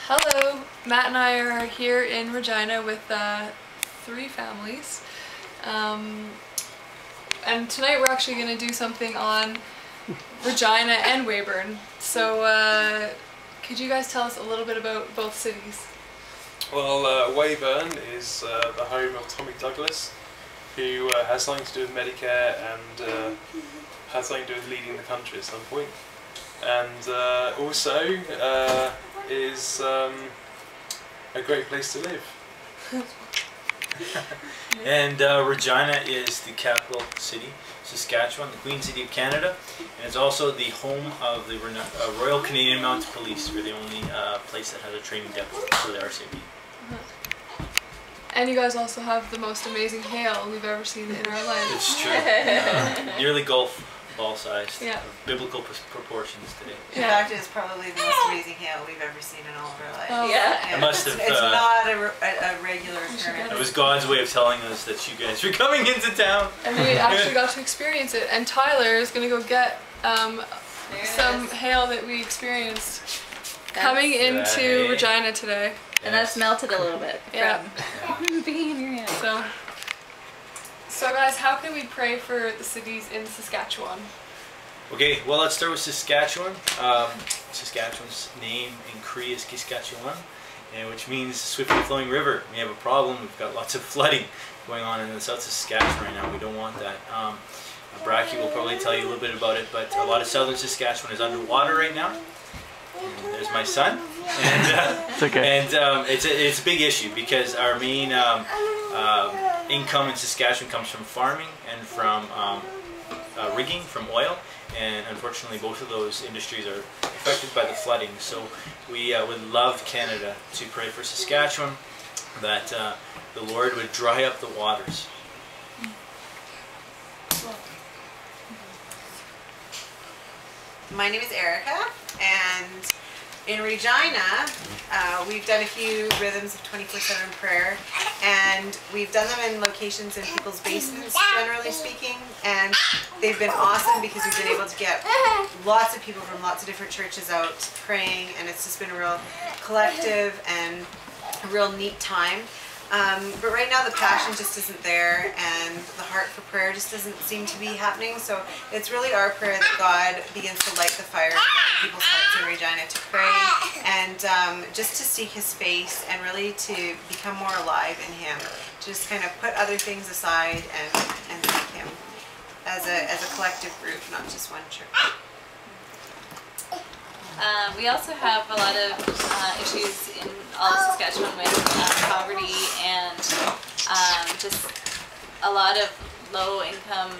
Hello, Matt and I are here in Regina with 3 families. And tonight we're actually going to do something on Regina and Weyburn. So could you guys tell us a little bit about both cities? Well, Weyburn is the home of Tommy Douglas, who has something to do with Medicare and has something to do with leading the country at some point. And also is a great place to live. And Regina is the capital city, Saskatchewan, the Queen City of Canada, and it's also the home of the Royal Canadian Mounted Police. We're the only place that has a training depot for the RCMP. And you guys also have the most amazing hail we've ever seen in our lives. It's true. Nearly golf ball sized. Yeah. Biblical proportions today. In fact, it's probably the most amazing hail we've ever seen in all of our lives. Oh, yeah. It must have. It's not a regular occurrence. It was God's way of telling us that you guys were coming into town. And we actually got to experience it. And Tyler is going to go get some hail that we experienced coming into Regina today. And that's melted a little bit from being in your hand. So guys, how can we pray for the cities in Saskatchewan? Okay, well, let's start with Saskatchewan. Saskatchewan's name in Cree is Kiskatchewan, which means swiftly flowing river. We have a problem. We've got lots of flooding going on in the south of Saskatchewan right now. We don't want that. Bracky will probably tell you a little bit about it, but a lot of southern Saskatchewan is underwater right now. And there's my son. And, it's okay. And it's a big issue because our main income in Saskatchewan comes from farming and from rigging, from oil, and unfortunately both of those industries are affected by the flooding. So we would love Canada to pray for Saskatchewan that the Lord would dry up the waters. My name is Erica, and in Regina, we've done a few rhythms of 24/7 prayer, and we've done them in locations in people's basements, generally speaking, and they've been awesome because we've been able to get lots of people from lots of different churches out praying, and it's just been a real collective and a real neat time. But right now the passion just isn't there, and the heart for prayer just doesn't seem to be happening. So it's really our prayer that God begins to light the fire in people's hearts in Regina to pray and just to seek His face and really to become more alive in Him. Just kind of put other things aside and seek Him as a collective group, not just one church. We also have a lot of issues in all of Saskatchewan with poverty and just a lot of low-income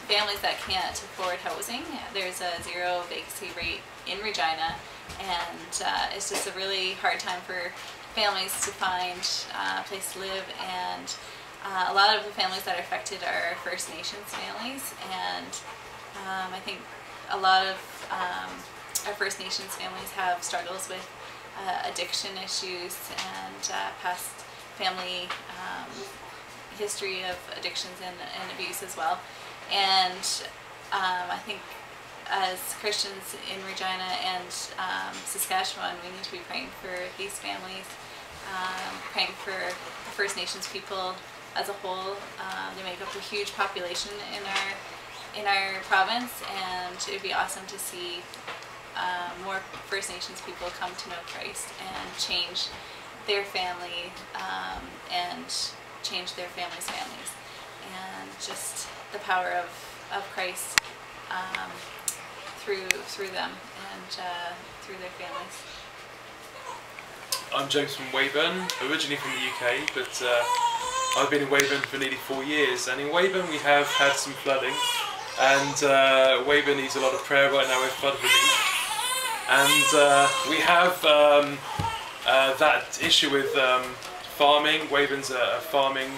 families that can't afford housing. There's a 0 vacancy rate in Regina, and it's just a really hard time for families to find a place to live. And a lot of the families that are affected are First Nations families, and I think a lot of our First Nations families have struggles with addiction issues and past family history of addictions and abuse as well. And I think as Christians in Regina and Saskatchewan, we need to be praying for these families, praying for the First Nations people as a whole. They make up a huge population in our province, and it would be awesome to see more First Nations people come to know Christ and change their family and change their families' families, and just the power of Christ through them and through their families. I'm James from Weyburn, originally from the UK, but I've been in Weyburn for nearly 4 years, and in Weyburn we have had some flooding, and Weyburn needs a lot of prayer right now with flood relief. And we have that issue with farming. Weyburn's a farming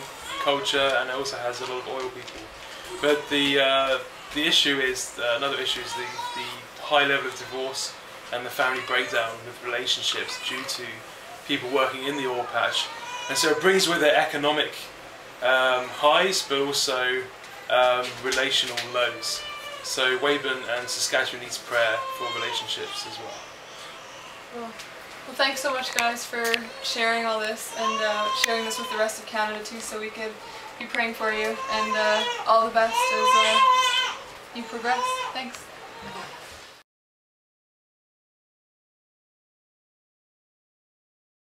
culture, and it also has a lot of oil people. But the issue is, another issue is the high level of divorce and the family breakdown with relationships due to people working in the oil patch. And so it brings with it economic highs, but also relational lows. So Weyburn and Saskatchewan needs prayer for relationships as well. Well, thanks so much, guys, for sharing all this and sharing this with the rest of Canada too, so we could be praying for you. And all the best as you progress. Thanks.